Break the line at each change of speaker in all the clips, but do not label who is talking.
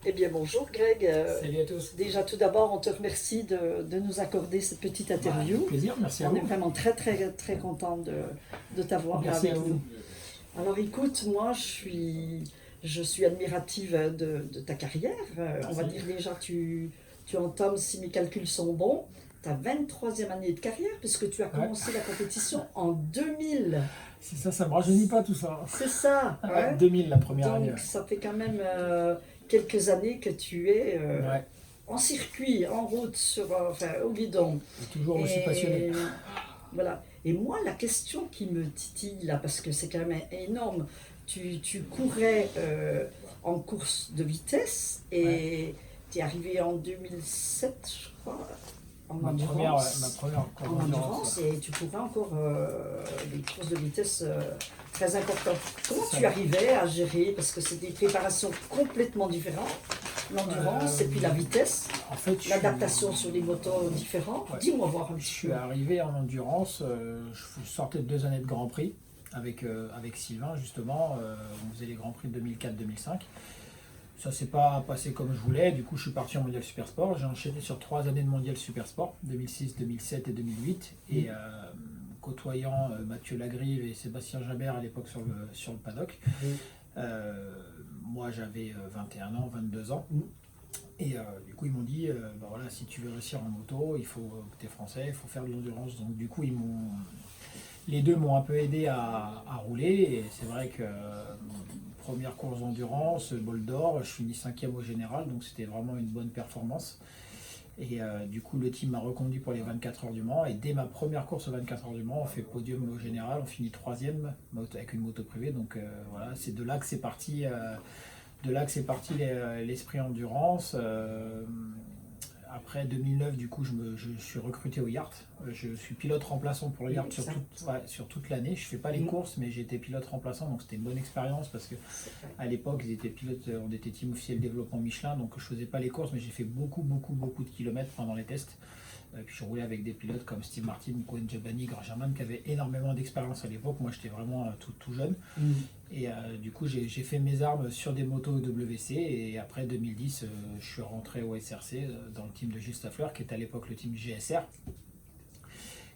Eh bien, bonjour Greg.
Salut à tous.
Déjà, tout d'abord, on te remercie de nous accorder cette petite interview.
Avec plaisir, merci à
On est
vous.
vraiment très content de t'avoir là
Merci
avec
à
nous.
vous.
Alors écoute, moi je suis admirative de ta carrière. On va
Merci.
dire déjà, tu entames, si mes calculs sont bons, ta 23e année de carrière, puisque tu as
Ouais.
commencé la compétition en 2000.
Si ça me rajeunit pas tout ça.
C'est ça, hein?
2000 la première année.
Donc ça fait quand même quelques années que tu es
Ouais.
en circuit, en route, enfin, au guidon.
Et toujours aussi passionné.
Voilà. Et moi, la question qui me titille là, parce que c'est quand même énorme, tu courais en course de vitesse et tu es arrivé en 2007, je crois, en
Ma
endurance.
première course
En
d'endurance.
endurance, et tu courais encore des courses de vitesse très importantes. Comment
Ça
tu
va.
arrivais à gérer, parce que c'est des préparations complètement différentes, l'endurance et puis la vitesse,
En fait,
l'adaptation sur les motos différents.
Ouais.
Dis-moi voir un
Je
petit
suis
peu.
arrivé en endurance, je sortais de 2 années de Grand Prix avec Sylvain justement. On faisait les Grands Prix de 2004-2005. Ça s'est pas passé comme je voulais, du coup je suis parti en Mondial Super Sport. J'ai enchaîné sur 3 années de Mondial Super Sport, 2006, 2007 et 2008. Et côtoyant Mathieu Lagrive et Sébastien Jabert à l'époque sur le paddock. Moi j'avais 21 ans, 22 ans. Et du coup ils m'ont dit, bah voilà, si tu veux réussir en moto, il faut que tu es français, il faut faire de l'endurance. Donc du coup les deux m'ont un peu aidé à rouler. Et c'est vrai que première course d'endurance, bol d'or, je finis 5e au général, donc c'était vraiment une bonne performance. Et du coup le team m'a reconduit pour les 24 heures du Mans. Et dès ma première course aux 24 heures du Mans, on fait podium au général, on finit 3e avec une moto privée. Donc voilà, c'est de là que c'est parti. L'esprit endurance. Après 2009, du coup, je suis recruté au Yart. Je suis pilote remplaçant pour le Yart sur toute l'année. Je fais pas les courses, mais j'ai été pilote remplaçant, donc c'était une bonne expérience parce que à l'époque, ils étaient pilotes, on était team officiel développement Michelin, donc je faisais pas les courses, mais j'ai fait beaucoup de kilomètres pendant les tests. Puis je roulais avec des pilotes comme Steve Martin, Cohen Jabani, Gragerman, qui avaient énormément d'expérience à l'époque. Moi, j'étais vraiment tout jeune. Et du coup, j'ai fait mes armes sur des motos WC. Et après 2010, je suis rentré au SRC dans le team de Gilles Staffler, qui était à l'époque le team GSR.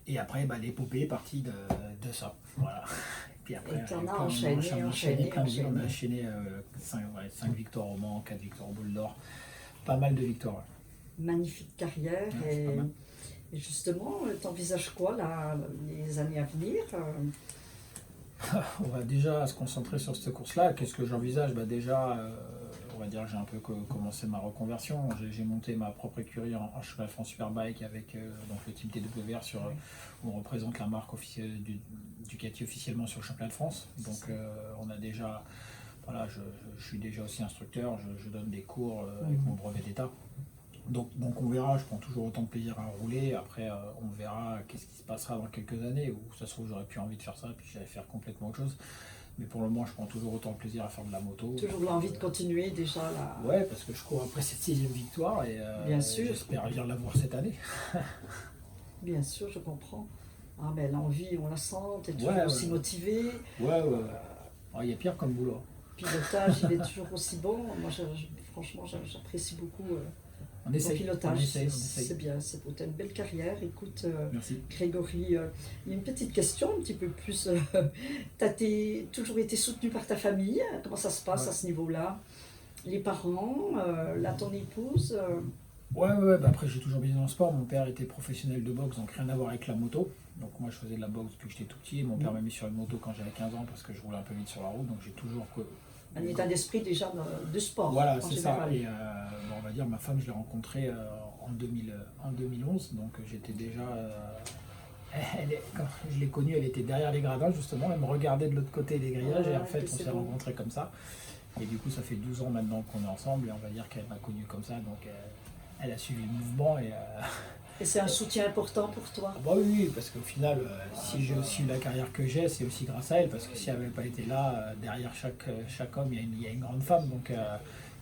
Et après, l'épopée est partie de ça. Voilà. Et puis après,
Et t'en as enchaîné.
On a enchaîné 5 victoires au Mans, 4 victoires au Bol d'Or. Pas mal de victoires.
Magnifique carrière.
Ouais,
Et justement, t'envisages quoi là, les années à venir?
On va déjà se concentrer sur cette course-là. Qu'est-ce que j'envisage? Déjà, on va dire que j'ai un peu commencé ma reconversion. J'ai monté ma propre écurie en cheval France Superbike avec donc le team TWR où on représente la marque Ducati officiellement sur le championnat de France. Donc on a déjà, voilà, je suis déjà aussi instructeur. Je donne des cours avec mon brevet d'état. Donc on verra, je prends toujours autant de plaisir à rouler. Après, on verra qu'est-ce qui se passera dans quelques années, où ça se trouve j'aurais plus envie de faire ça, puis j'allais faire complètement autre chose. Mais pour le moment, je prends toujours autant de plaisir à faire de la moto.
Toujours l'envie de continuer déjà là.
Ouais, parce que je cours après cette 6e victoire et
Bien sûr.
j'espère bien l'avoir cette année.
Bien sûr, je comprends. Ah ben l'envie, on la sent, t'es toujours
Ouais,
aussi motivé.
Ouais. Il y a pire comme boulot.
Pilotage, il est toujours aussi bon. Moi, franchement, j'apprécie beaucoup
On
ton
essaye.
pilotage.
On essaye.
C'est bien, c'est beau. T'as une belle carrière. Écoute,
Merci.
Grégory, il y a une petite question un petit peu plus. T'as toujours été soutenu par ta famille? Comment ça se passe à ce niveau-là? Les parents, là, ton épouse?
Ouais, après j'ai toujours baigné dans le sport. Mon père était professionnel de boxe, donc rien à voir avec la moto. Donc moi je faisais de la boxe depuis que j'étais tout petit. Mon père m'a mis sur une moto quand j'avais 15 ans parce que je roulais un peu vite sur la route, donc j'ai toujours...
Un état d'esprit déjà de sport.
Voilà,
en
c'est
général.
ça. Et on va dire, ma femme, je l'ai rencontrée en 2011, donc j'étais déjà... quand je l'ai connue, elle était derrière les gradins justement, elle me regardait de l'autre côté des grillages et en fait on s'est rencontrés comme ça. Et du coup ça fait 12 ans maintenant qu'on est ensemble et on va dire qu'elle m'a connu comme ça, donc elle a suivi le mouvement
Et c'est un soutien important pour toi?
bah oui, parce qu'au final, si j'ai aussi eu la carrière que j'ai, c'est aussi grâce à elle, parce que si elle n'avait pas été là, derrière chaque homme, il y a une grande femme, donc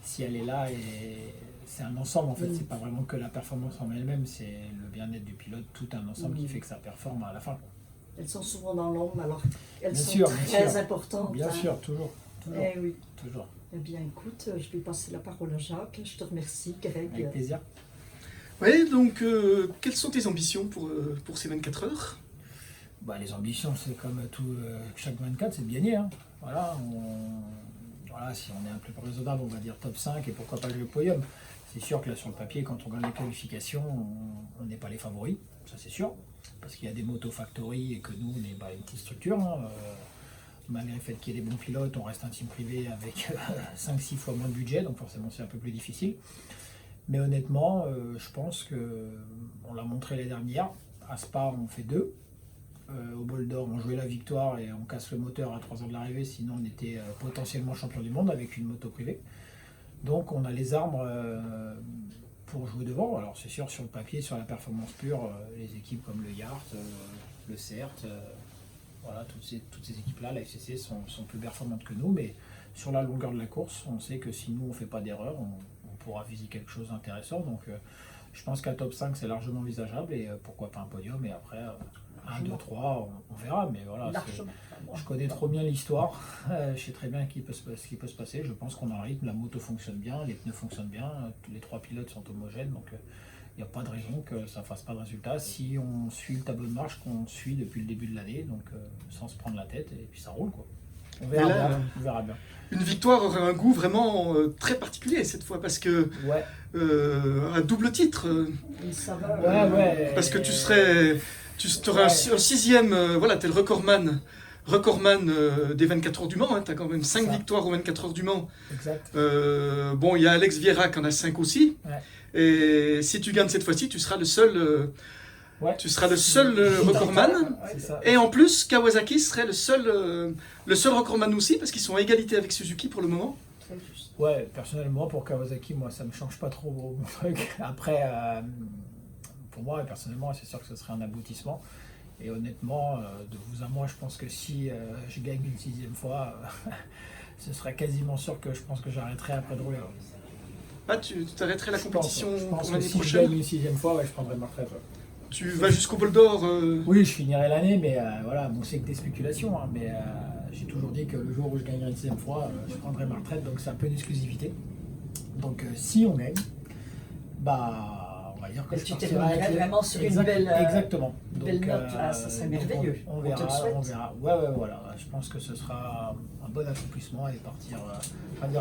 si elle est là, et c'est un ensemble en fait, c'est pas vraiment que la performance en elle-même, c'est le bien-être du pilote, tout un ensemble qui fait que ça performe à la fin.
Elles sont souvent dans l'ombre, alors elles
Bien
sont
sûr,
très importantes.
Bien sûr, toujours.
Eh oui.
Toujours.
Eh bien, écoute, je vais passer la parole à Jacques. Je te remercie, Greg.
Avec plaisir.
Oui, donc quelles sont tes ambitions pour ces 24 heures?
Bah, les ambitions, c'est comme tout, chaque 24, c'est de gagner. Hein. Voilà, voilà, si on est un peu plus raisonnable, on va dire top 5 et pourquoi pas le podium. C'est sûr que là, sur le papier, quand on gagne les qualifications, on n'est pas les favoris, ça c'est sûr. Parce qu'il y a des motos factory et que nous, on n'est pas une petite structure. Hein. Malgré le fait qu'il y ait des bons pilotes, on reste un team privé avec 5-6 fois moins de budget, donc forcément c'est un peu plus difficile. Mais honnêtement, je pense qu'on l'a montré l'année dernière. À Spa, on fait 2. Au Bol d'Or, on jouait la victoire et on casse le moteur à 3 heures de l'arrivée, sinon on était potentiellement champion du monde avec une moto privée. Donc on a les armes pour jouer devant. Alors c'est sûr, sur le papier, sur la performance pure, les équipes comme le Yart, le CERT, voilà, toutes ces équipes-là, la FCC, sont plus performantes que nous, mais sur la longueur de la course, on sait que si nous on ne fait pas d'erreur, on pourra viser quelque chose d'intéressant. Donc je pense qu'un top 5 c'est largement envisageable et pourquoi pas un podium et après 1, 2, 3, on verra. Mais voilà, je connais trop bien l'histoire, je sais très bien ce qui peut se passer. Je pense qu'on a un rythme, la moto fonctionne bien, les pneus fonctionnent bien, tous les 3 pilotes sont homogènes, donc il n'y a pas de raison que ça ne fasse pas de résultat si on suit le tableau de marche qu'on suit depuis le début de l'année, donc sans se prendre la tête et puis ça roule quoi. On verra bien.
Une victoire aurait un goût vraiment très particulier cette fois parce que un double titre. Parce que tu aurais un 6e, voilà, t'es le recordman des 24 heures du Mans, hein, tu as quand même 5 victoires aux 24 heures du Mans.
Exact.
Bon, il y a Alex Vieira qui en a 5 aussi. Ouais. Et si tu gagnes cette fois-ci, tu seras le seul, recordman. Et en plus, Kawasaki serait le seul recordman aussi, parce qu'ils sont à égalité avec Suzuki pour le moment.
Ouais, personnellement, pour Kawasaki, moi, ça me change pas trop mon truc. Après, pour moi, personnellement, c'est sûr que ce serait un aboutissement. Et honnêtement, de vous à moi, je pense que si je gagne une 6e fois, ce serait quasiment sûr que je pense que j'arrêterai après de rouler.
Ah, tu t'arrêterais la compétition pour l'année prochaine?
Si je gagne une 6e fois, je prendrai ma retraite.
Tu vas jusqu'au Bol d'Or
Oui, je finirai l'année, mais voilà, bon, c'est que des spéculations. Hein, mais j'ai toujours dit que le jour où je gagnerai une 6e fois, je prendrai ma retraite, donc c'est un peu une exclusivité. Donc si on gagne, bah, on va dire que
tu terminerais vraiment sur une belle,
exactement.
Belle note, là, ça serait merveilleux.
On verra. Ouais, voilà. Je pense que ce sera un bon accomplissement et partir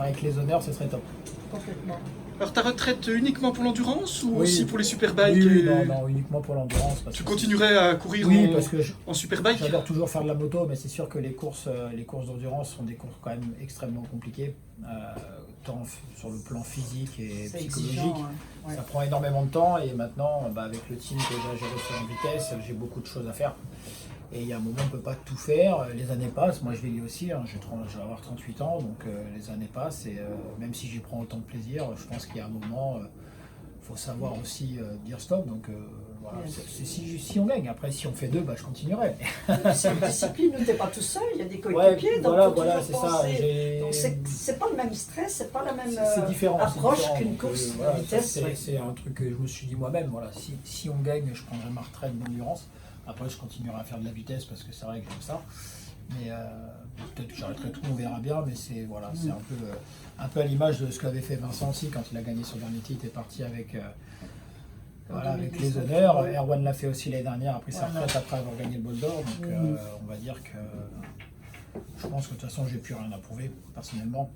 avec les honneurs, ce serait top.
Complètement.
Alors ta retraite uniquement pour l'endurance ou aussi pour les superbikes?
Oui, non, uniquement pour l'endurance.
Tu continuerais à courir en superbike?
J'adore toujours faire de la moto, mais c'est sûr que les courses d'endurance sont des courses quand même extrêmement compliquées, tant sur le plan physique et psychologique. Exigeant, ouais. Ça prend énormément de temps et maintenant, avec le team que j'ai géré sur une vitesse, j'ai beaucoup de choses à faire. Et il y a un moment, on ne peut pas tout faire, les années passent, moi je vieillis aussi, hein, je vais avoir 38 ans, donc les années passent, et même si j'y prends autant de plaisir, je pense qu'il y a un moment, il faut savoir aussi dire stop, donc voilà, c'est si on gagne, après si on fait 2, je continuerai.
C'est une discipline où tu n'es pas tout seul, il y a des coéquipiers, donc
voilà, c'est ça.
Donc c'est pas le même stress, c'est pas la même
approche
qu'une course de vitesse.
C'est un truc que je me suis dit moi-même, voilà, si on gagne, je prendrai ma retraite d'endurance. Après, je continuerai à faire de la vitesse parce que c'est vrai que j'aime ça. Mais peut-être que j'arrêterai tout, on verra bien. Mais c'est un peu à l'image de ce qu'avait fait Vincent aussi quand il a gagné son dernier titre et est parti avec les honneurs. Erwan l'a fait aussi l'année dernière, après sa retraite, après avoir gagné le Bol d'Or. Donc on va dire que je pense que de toute façon, j'ai plus rien à prouver personnellement.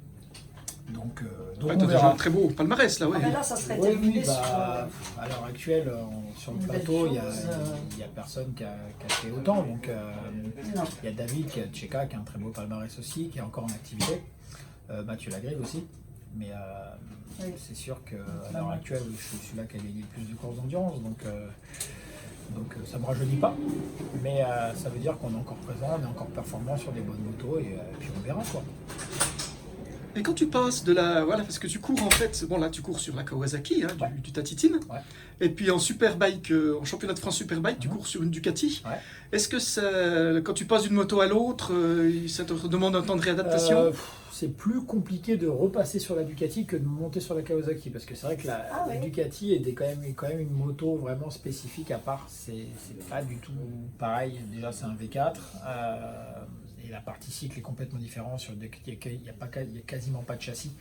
Donc
on verra. Déjà un très beau palmarès là, ouais.
Là, ça serait terminé
à l'heure actuelle, sur le plateau, il n'y a personne qui a fait autant. Donc il y a David Tcheka qui a un très beau palmarès aussi, qui est encore en activité. Mathieu Lagrive aussi. Mais c'est sûr qu'à l'heure actuelle, je suis celui-là qui a gagné le plus de courses d'endurance. Donc ça ne me rajeunit pas. Mais ça veut dire qu'on est encore présent, on est encore performant sur des bonnes motos et puis on verra quoi.
Et quand tu passes de la... Voilà, parce que tu cours en fait... Bon là, tu cours sur la Kawasaki, hein, du Tati Team. Ouais. Et puis en Superbike, en championnat de France Superbike, tu cours sur une Ducati. Ouais. Est-ce que quand tu passes d'une moto à l'autre, ça te demande un temps de réadaptation?
C'est plus compliqué de repasser sur la Ducati que de monter sur la Kawasaki. Parce que c'est vrai que la Ducati était quand même une moto vraiment spécifique à part. C'est pas du tout pareil. Déjà, c'est un V4. et la partie cycle est complètement différente. Il n'y a quasiment pas de châssis.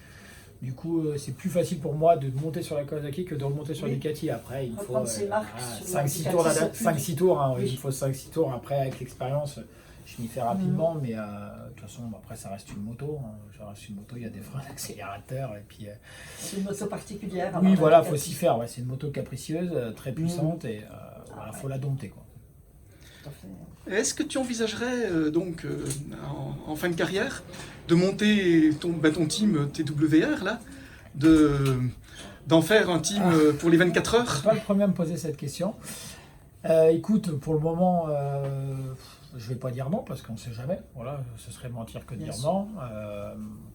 Du coup, c'est plus facile pour moi de monter sur la Kawasaki que de remonter sur Ducati. Après, il faut 5-6 tours. 5-6 tours, hein, oui. Il faut 5-6 tours. Après, avec l'expérience, je m'y fais rapidement. Mais de toute façon, après, ça reste une moto. Hein. Ça reste une moto, il y a des freins d'accélérateur. Et puis,
c'est une moto particulière.
Oui, voilà, il faut s'y faire. Ouais. C'est une moto capricieuse, très puissante. Et voilà, faut la dompter, quoi.
Est-ce que tu envisagerais en fin de carrière de monter ton team TWR là, d'en faire un team pour les 24 heures?
Je suis pas le premier à me poser cette question. Écoute, pour le moment, je vais pas dire non parce qu'on ne sait jamais. Voilà, ce serait mentir que de dire non.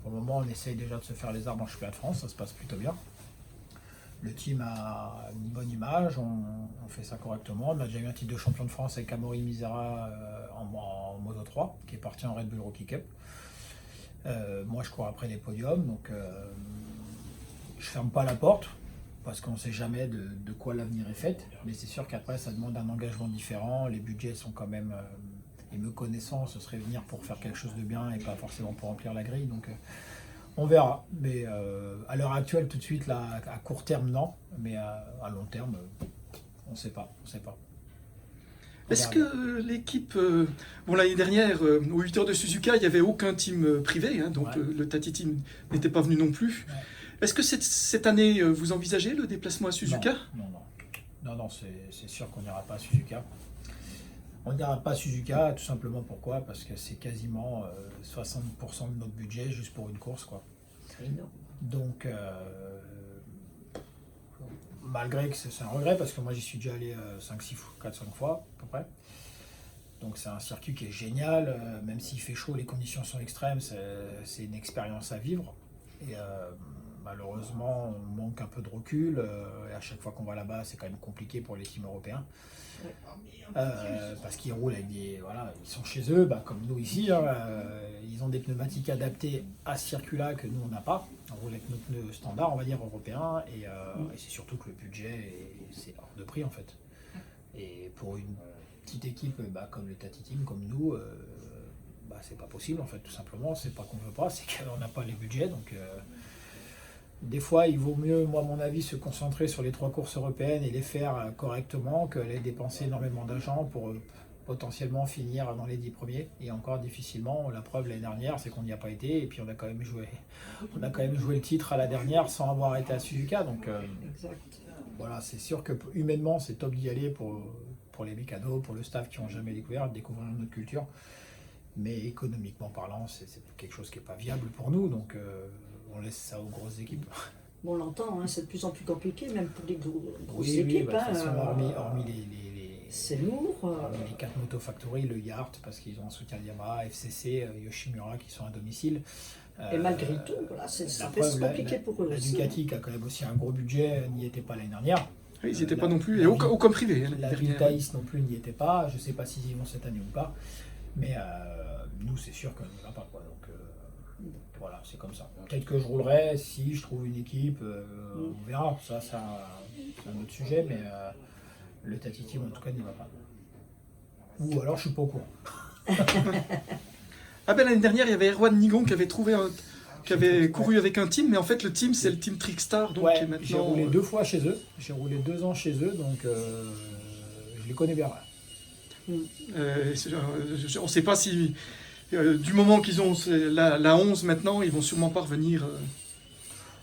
Pour le moment, on essaye déjà de se faire les armes en championnat de France, ça se passe plutôt bien. Le team a une bonne image, on fait ça correctement. On a déjà eu un titre de champion de France avec Amaury Misera en Moto 3, qui est parti en Red Bull Rookie Cup. Moi, je cours après les podiums, donc je ferme pas la porte, parce qu'on ne sait jamais de quoi l'avenir est fait. Mais c'est sûr qu'après, ça demande un engagement différent. Les budgets sont quand même, et me connaissant, ce serait venir pour faire quelque chose de bien et pas forcément pour remplir la grille. Donc, on verra, mais à l'heure actuelle, tout de suite, là, à court terme, non, mais à long terme, on ne sait pas.
Est-ce que l'équipe, l'année dernière, aux 8 heures de Suzuka, il n'y avait aucun team privé, hein, donc le Tati Team n'était pas venu non plus. Ouais. Est-ce que cette année, vous envisagez le déplacement à Suzuka?
Non, c'est sûr qu'on n'ira pas à Suzuka. On n'ira pas à Suzuka, tout simplement pourquoi? Parce que c'est quasiment 60% de notre budget juste pour une course, quoi.
C'est énorme.
Donc, malgré que c'est un regret, parce que moi j'y suis déjà allé 4-5 fois à peu près. Donc c'est un circuit qui est génial, même s'il fait chaud, les conditions sont extrêmes, c'est une expérience à vivre. Et malheureusement, on manque un peu de recul, et à chaque fois qu'on va là-bas, c'est quand même compliqué pour les teams européens. Parce qu'ils roulent avec ils sont chez eux, comme nous ici, ils ont des pneumatiques adaptées à ce circuit-là que nous on n'a pas. On roule avec notre pneu standard, on va dire européen, et c'est surtout que le budget c'est hors de prix en fait. Et pour une petite équipe comme le Tati Team, comme nous, c'est pas possible en fait, tout simplement. C'est pas qu'on veut pas, c'est qu'on n'a pas les budgets, donc. Des fois, il vaut mieux, moi, à mon avis, se concentrer sur les 3 courses européennes et les faire correctement que les dépenser énormément d'argent pour potentiellement finir dans les 10 premiers. Et encore difficilement, la preuve l'année dernière, c'est qu'on n'y a pas été et puis on a quand même joué le titre à la dernière sans avoir été à Suzuka. Donc voilà, c'est sûr que humainement, c'est top d'y aller pour les mécanos, pour le staff qui n'ont jamais découvrir notre culture. Mais économiquement parlant, c'est quelque chose qui n'est pas viable pour nous. Donc on laisse ça aux grosses équipes.
Bon, on l'entend, hein, c'est de plus en plus compliqué, même pour les grosses équipes.
De toute façon, hormis
c'est lourd.
Hormis les 4 Moto Factory, le Yart, parce qu'ils ont un soutien de Yamaha, FCC, Yoshimura qui sont à domicile.
Et malgré tout, ça reste compliqué pour eux.
La Ducati, qui a quand même aussi un gros budget, n'y était pas l'année dernière.
Oui, ils n'y étaient pas non plus, et aucun privé.
La Vitaïs non plus n'y était pas, je ne sais pas s'ils y vont cette année ou pas. Mais nous, c'est sûr qu'on n'y va pas, quoi. Donc voilà, c'est comme ça. Peut-être que je roulerai si je trouve une équipe, on verra. Ça, c'est un autre sujet, mais le Tati Team, en tout cas, n'y va pas. Ou alors, je suis pas au courant.
L'année dernière, il y avait Erwan Nigon qui avait couru avec un team, mais en fait, le team, c'est le team Trickstar. Donc,
maintenant, j'ai roulé 2 fois chez eux. J'ai roulé 2 ans chez eux, donc je les connais bien.
On ne sait pas si, du moment qu'ils ont la 11 maintenant, ils vont sûrement pas revenir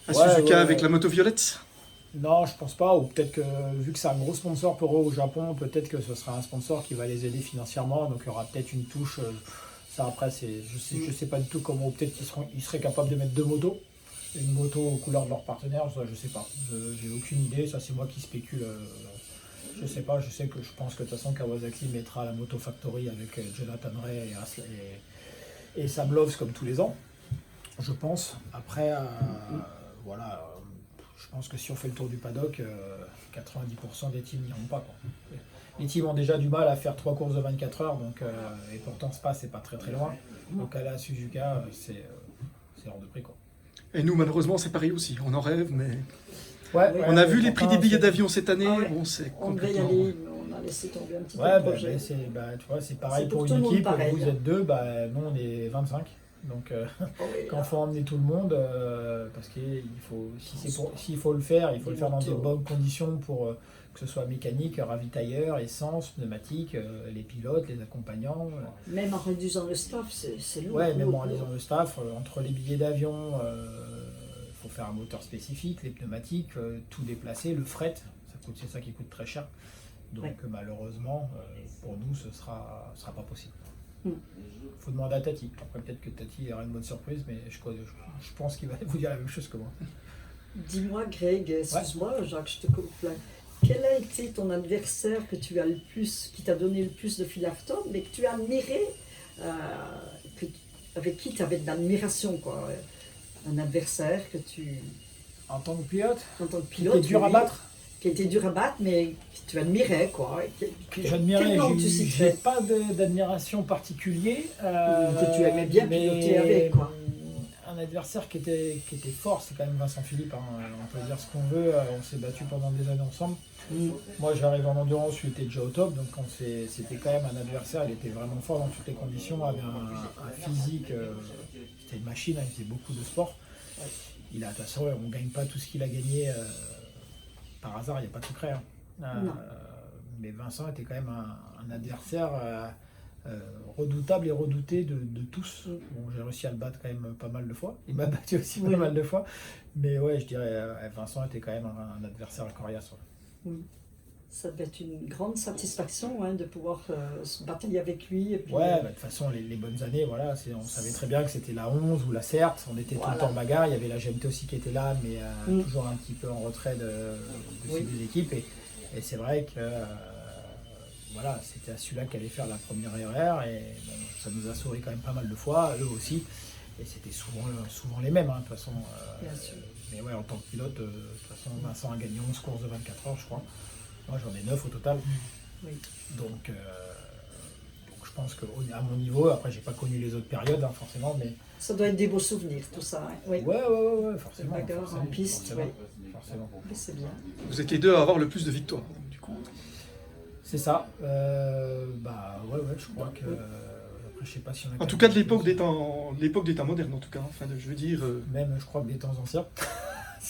à Suzuka avec la moto violette.
Non, je pense pas. Ou peut-être que, vu que c'est un gros sponsor pour eux au Japon, peut-être que ce sera un sponsor qui va les aider financièrement. Donc il y aura peut-être une touche. Ça après, je sais pas du tout comment. Peut-être qu'ils seraient capables de mettre 2 motos. Une moto aux couleurs de leur partenaire, je sais pas. J'ai aucune idée. Ça, c'est moi qui spécule. Je sais pas, je pense que de toute façon Kawasaki mettra la Moto Factory avec Jonathan Ray et Sam Loves comme tous les ans. Je pense. Après, je pense que si on fait le tour du paddock, 90% des teams n'iront pas, quoi. Les teams ont déjà du mal à faire 3 courses de 24 heures, donc, et pourtant Spa, c'est pas très très loin. Donc aller à Suzuka, c'est hors de prix, quoi.
Et nous, malheureusement, c'est pareil aussi. On en rêve, mais...
Ouais,
on a vu les prix des billets d'avion cette année.
On devait y aller, on a laissé tomber un petit peu
Ouais,
le projet.
tu vois, c'est pareil
C'est
pour
tout
une
le monde
équipe,
pareil,
vous
hein.
êtes deux, nous on est 25. Donc
Oh oui,
quand il faut emmener tout le monde, parce qu'il faut, s'il faut le faire, il faut le faire dans des bonnes conditions pour que ce soit mécanique, ravitailleur, essence, pneumatique, les pilotes, les accompagnants.
Même en réduisant le staff, c'est lourd.
Ouais, même
lourd,
en réduisant le staff, entre les billets d'avion, il faut faire un moteur spécifique, les pneumatiques, tout déplacer, le fret, c'est ça qui coûte très cher. Donc malheureusement, pour nous, ce sera pas possible. Il faut demander à Tati. Après, peut-être que Tati aura une bonne surprise, mais je pense qu'il va vous dire la même chose que moi.
Dis-moi, Greg, excuse-moi, Jacques, je te coupe là. Quel a été ton adversaire que tu as le plus, qui t'a donné le plus de fil à retordre, mais que tu as admiré, avec qui tu avais de l'admiration, quoi. Un adversaire que tu...
En tant que pilote,
qui était dur à battre. Qui était dur à battre, mais que tu admirais, quoi.
J'admirais, j'ai pas d'admiration particulière.
Que tu aimais bien piloter avec, quoi.
Un adversaire qui était fort, c'est quand même Vincent Philippe, hein. On peut dire ce qu'on veut, on s'est battu pendant des années ensemble. Moi j'arrive en endurance, lui était déjà au top, donc c'était quand même un adversaire, il était vraiment fort dans toutes les conditions, avait un physique, c'était une machine, il faisait beaucoup de sport. De toute façon, on ne gagne pas tout ce qu'il a gagné par hasard, il n'y a pas de secret. Mais Vincent était quand même un adversaire redoutable et redouté de tous. Bon, j'ai réussi à le battre quand même pas mal de fois. Il m'a battu aussi pas mal de fois. Mais ouais, je dirais Vincent était quand même un adversaire coriace.
Oui. Ça devait être une grande satisfaction, hein, de pouvoir se batailler avec lui. Et puis,
de toute façon, les bonnes années, voilà, on savait très bien que c'était la 11 ou la CERT. On était tout le temps en bagarre. Il y avait la GMT aussi qui était là, mais toujours un petit peu en retrait de ces deux équipes. Et c'est vrai que voilà, c'était à celui-là qu'allait faire la première erreur. Et bon, ça nous a sauvé quand même pas mal de fois, eux aussi. Et c'était souvent les mêmes, hein, de toute façon. Mais ouais, en tant que pilote, de toute façon, Vincent a gagné 11 courses de 24 heures, je crois. Moi, j'en ai 9 au total.
Oui.
Donc, je pense qu'à mon niveau, après, j'ai pas connu les autres périodes, hein, forcément, mais...
Ça doit être des beaux souvenirs, tout ça. Hein. Oui.
Ouais, forcément.
Bagarre en piste,
forcément.
C'est bien.
Vous êtes les deux à avoir le plus de victoires, du coup.
C'est ça. Je crois que... Après, je sais pas si on a...
En tout cas, de l'époque des temps modernes, en tout cas. Enfin, je veux dire...
Même, je crois que des temps anciens.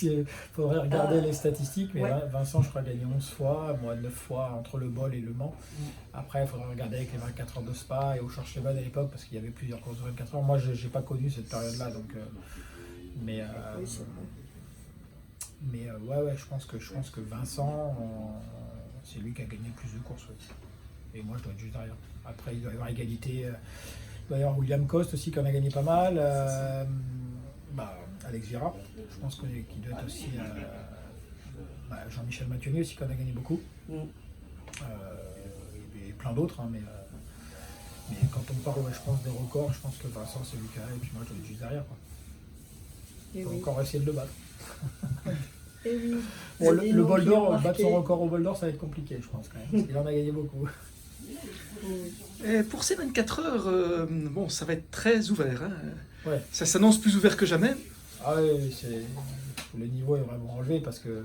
Il faudrait regarder les statistiques, mais Vincent, je crois, a gagné 11 fois, moi 9 fois entre le bol et le Mans. Après, il faudrait regarder avec les 24 heures de Spa et au Schwarzschild à l'époque, parce qu'il y avait plusieurs courses de 24 heures. Moi, je n'ai pas connu cette période-là, donc... je pense que Vincent, c'est lui qui a gagné le plus de courses. Et moi, je dois être juste derrière. Après, il doit y avoir égalité. Il doit y avoir William Coste aussi, qui en a gagné pas mal. Alex Vira, je pense qu'il doit être aussi Jean-Michel Mathieu aussi, qui en a gagné beaucoup. Et plein d'autres, hein, mais quand on parle, je pense, des records, je pense que Vincent c'est lui qui a, et puis moi je dois être juste derrière. Il faut encore essayer de le battre. Bon, le bol d'or, battre son record au bol d'or, ça va être compliqué, je pense, quand même, parce qu'il en a gagné beaucoup.
Et pour ces 24 heures, ça va être très ouvert. Hein.
Ouais.
Ça s'annonce plus ouvert que jamais.
Ah oui, le niveau est vraiment relevé parce que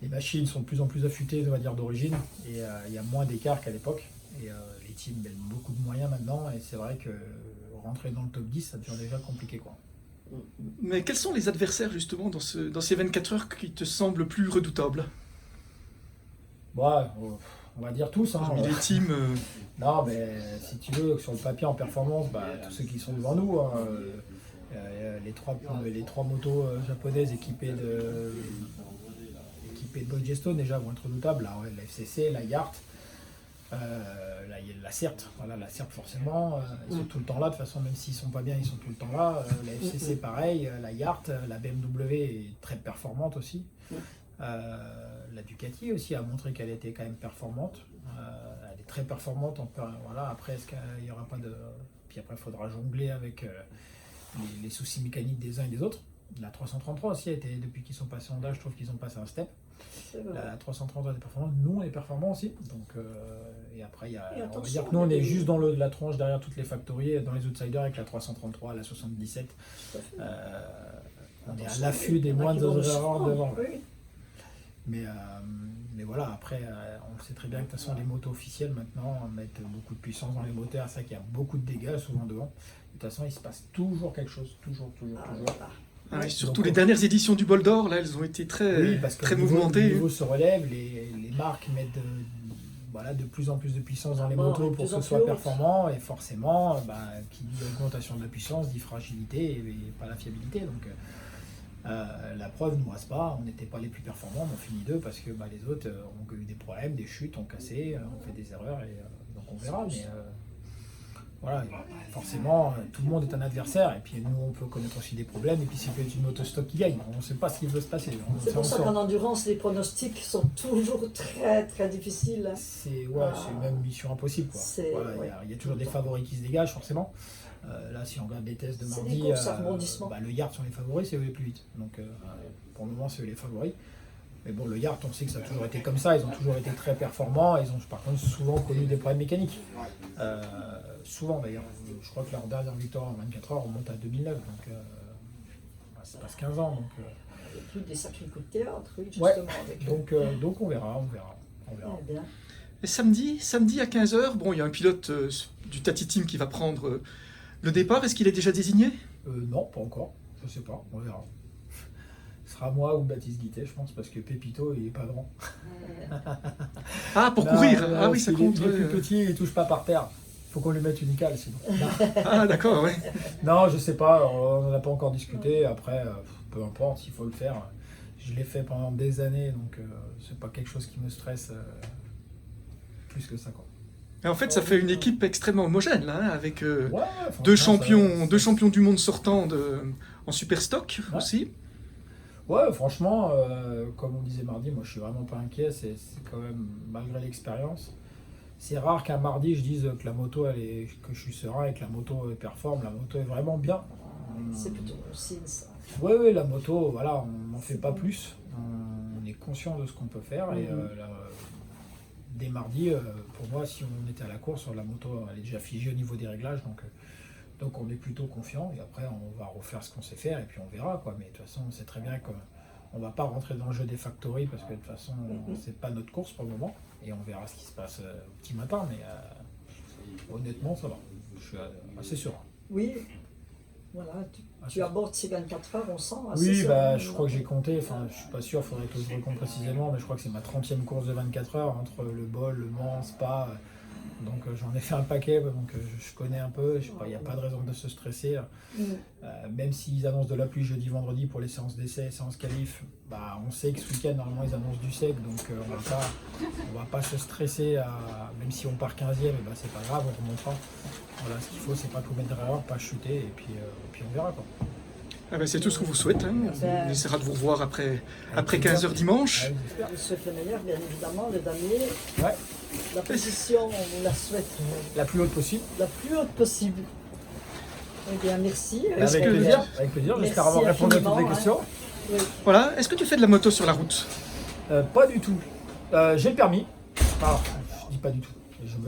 les machines sont de plus en plus affûtées, on va dire, d'origine, et il y a moins d'écart qu'à l'époque. Et les teams gagnent beaucoup de moyens maintenant, et c'est vrai que rentrer dans le top 10, ça devient déjà compliqué, quoi.
Mais quels sont les adversaires, justement, dans ces 24 heures qui te semblent le plus redoutables?
On va dire tous. Hein,
les teams...
Non, mais si tu veux, sur le papier, en performance, tous ceux qui sont devant nous... les trois motos japonaises équipées de Bridgestone déjà vont être redoutables. La FCC, la Yart, la CERT. Voilà, la CERT forcément, ils sont tout le temps là. De toute façon, même s'ils sont pas bien, ils sont tout le temps là. La FCC pareil, la Yart, la BMW est très performante aussi. La Ducati aussi a montré qu'elle était quand même performante. Elle est très performante. Après, est-ce qu'il n'y aura pas de... Puis après, il faudra jongler avec... les soucis mécaniques des uns et des autres. La 333 aussi, depuis qu'ils sont passés en DAS, je trouve qu'ils ont passé un step. La 333 est performante, nous on est performants aussi. Donc, et après, on va dire que nous on est juste dans la tranche derrière toutes les factories, dans les outsiders avec la 333, la 77. On est à l'affût des moindres erreurs devant. Mais voilà, après, on sait très bien que de toute façon, les motos officielles maintenant mettent beaucoup de puissance dans les moteurs. C'est ça qu'il y a beaucoup de dégâts souvent devant. De toute façon, il se passe toujours quelque chose, toujours.
Ah, et surtout les dernières éditions du Bol d'Or, là, elles ont été très mouvementées.
Le niveau se relève, les marques mettent de plus en plus de puissance dans les motos pour que ce soit performant, et forcément, qui dit augmentation de la puissance dit fragilité et pas la fiabilité. Donc la preuve, nous, à Spa, on n'était pas les plus performants, on finit 2 parce que les autres ont eu des problèmes, des chutes, ont cassé, ont fait des erreurs, et donc on verra. Mais voilà, forcément, tout le monde est un adversaire, et puis nous, on peut connaître aussi des problèmes, et puis c'est peut-être une moto stock qui gagne, on ne sait pas ce qui peut se passer.
C'est pour ça qu'en endurance, les pronostics sont toujours très très difficiles.
C'est même mission impossible. Il y a toujours des favoris qui se dégagent, forcément. Là, si on regarde les tests de mardi, le Yard sont les favoris, c'est eux les plus vite. Donc pour le moment, c'est eux les favoris. Mais bon, le Yard, on sait que ça a toujours été comme ça, ils ont toujours été très performants, ils ont par contre souvent connu des problèmes mécaniques. Souvent d'ailleurs, je crois que leur dernière victoire en 24 heures remonte à 2009, donc ça passe 15 ans. Donc,
il y a plus des sacrés coups de théâtre, oui, justement.
Donc on verra.
Bien.
Et samedi à 15h, il y a un pilote du Tati Team qui va prendre le départ. Est-ce qu'il est déjà désigné?
Non, pas encore, je sais pas, on verra. Ce sera moi ou Baptiste Guittet, je pense, parce que Pépito, il est pas grand.
Ah, pour courir. Ah oui, ça compte.
Il est plus petit, il touche pas par terre. Faut qu'on lui mette une cale, sinon.
Ah, d'accord, ouais.
Non, je sais pas, on n'en a pas encore discuté. Après, peu importe, s'il faut le faire. Je l'ai fait pendant des années, donc c'est pas quelque chose qui me stresse plus que ça, quoi.
Et en fait, ça fait une équipe extrêmement homogène, là, avec deux champions du monde sortant en super stock aussi.
Ouais, franchement, comme on disait mardi, moi je suis vraiment pas inquiet, c'est quand même, malgré l'expérience, c'est rare qu'un mardi je dise que la moto, que je suis serein et que la moto performe, la moto est vraiment bien.
C'est plutôt signe ça.
Oui, la moto, voilà, on n'en fait pas plus, on est conscient de ce qu'on peut faire, et dès mardi, pour moi, si on était à la course, la moto elle est déjà figée au niveau des réglages, donc on est plutôt confiant, et après on va refaire ce qu'on sait faire et puis on verra, quoi. Mais de toute façon on sait très bien qu'on ne va pas rentrer dans le jeu des factories parce que de toute façon c'est pas notre course pour le moment, et on verra ce qui se passe au petit matin, mais honnêtement ça va, je suis assez serein.
Oui, voilà, tu abordes ces 24 heures, on sent
assez serein. Je crois que j'ai compté, enfin je suis pas sûr, il faudrait que je recompte précisément, mais je crois que c'est ma 30e course de 24 heures entre le Bol, le Mans, Spa. Donc j'en ai fait un paquet, donc je connais un peu, il n'y a pas de raison de se stresser. Même s'ils annoncent de la pluie jeudi, vendredi pour les séances d'essai, séances qualif, on sait que ce week-end normalement ils annoncent du sec, donc on va pas se stresser, même si on part 15e, c'est pas grave, on remontera. Voilà, ce qu'il faut, c'est pas commettre d'erreur, pas chuter, et puis on verra, quoi.
C'est tout ce qu'on vous souhaite. On essaiera de vous revoir après 15h dimanche.
Je souhaite le meilleur, bien évidemment, le damier. Ouais. La position, on vous la souhaite
la plus haute possible.
La plus haute possible. Eh bien, merci.
Avec plaisir. J'espère avoir répondu à toutes les questions.
Oui. Voilà. Est-ce que tu fais de la moto sur la route?
Pas du tout. J'ai le permis. Alors, je dis pas du tout.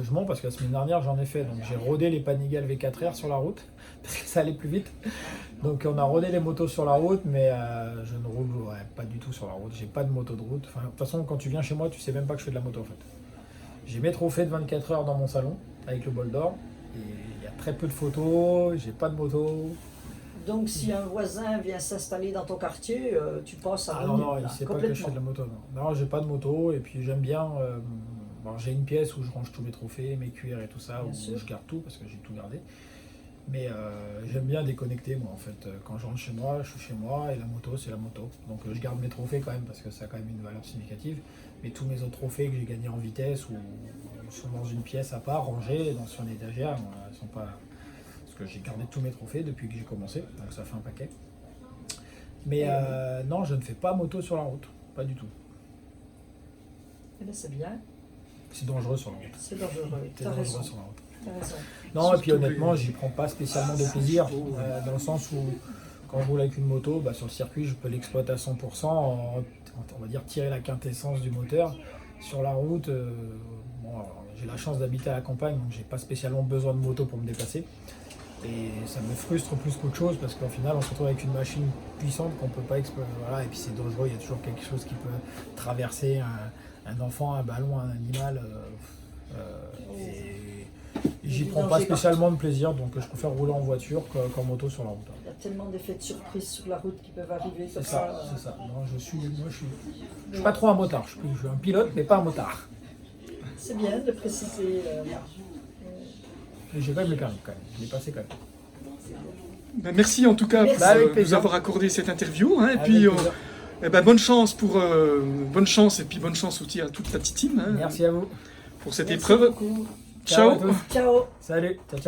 Je mens parce que la semaine dernière j'en ai fait. Donc j'ai rodé les Panigale V4R sur la route parce que ça allait plus vite. Donc on a rodé les motos sur la route, mais je ne roule pas du tout sur la route. J'ai pas de moto de route. Enfin, de toute façon, quand tu viens chez moi, tu sais même pas que je fais de la moto en fait. J'ai mes trophées de 24 heures dans mon salon avec le Bol d'Or. Et il y a très peu de photos, j'ai pas de moto.
Donc si un voisin vient s'installer dans ton quartier, tu passes à
non, il sait pas que je fais de la moto. Non, j'ai pas de moto, et puis j'aime bien. J'ai une pièce où je range tous mes trophées, mes cuirs et tout ça, où je garde tout parce que j'ai tout gardé. Mais j'aime bien déconnecter, moi en fait. Quand je rentre chez moi, je suis chez moi, et la moto, c'est la moto. Donc je garde mes trophées quand même parce que ça a quand même une valeur significative. Mais tous mes autres trophées que j'ai gagnés en vitesse ou sont dans une pièce à part, rangées dans son étagère, elles sont pas. Parce que j'ai gardé tous mes trophées depuis que j'ai commencé, donc ça fait un paquet. Mais non, je ne fais pas moto sur la route, pas du tout.
Eh bien, c'est bien.
C'est dangereux sur la route.
C'est dangereux,
sur la route.
T'as raison.
Non, et puis honnêtement, j'y prends pas spécialement de plaisir, dans le sens où quand je roule avec une moto, sur le circuit, je peux l'exploiter à 100%, on va dire tirer la quintessence du moteur. Sur la route, j'ai la chance d'habiter à la campagne, donc j'ai pas spécialement besoin de moto pour me déplacer. Et ça me frustre plus qu'autre chose parce qu'au final on se retrouve avec une machine puissante qu'on peut pas exploiter. Voilà, et puis c'est dangereux, il y a toujours quelque chose qui peut traverser un enfant, un ballon, un animal. Et j'y prends pas spécialement de plaisir, donc je préfère rouler en voiture qu'en moto sur la route.
Il y a tellement d'effets de surprise sur la route qui peuvent arriver comme
ça. C'est ça. Non, je suis pas trop un motard, je suis un pilote mais pas un motard.
C'est bien de préciser.
Et j'ai quand même le permis quand même, je l'ai passé quand même.
Ben, merci en tout cas pour nous avoir accordé cette interview. Hein, et puis bonne chance et puis bonne chance aussi à toute ta petite team. Hein,
merci à vous.
Pour cette épreuve.
Beaucoup.
Ciao.
Ciao.
Salut. Ciao, ciao.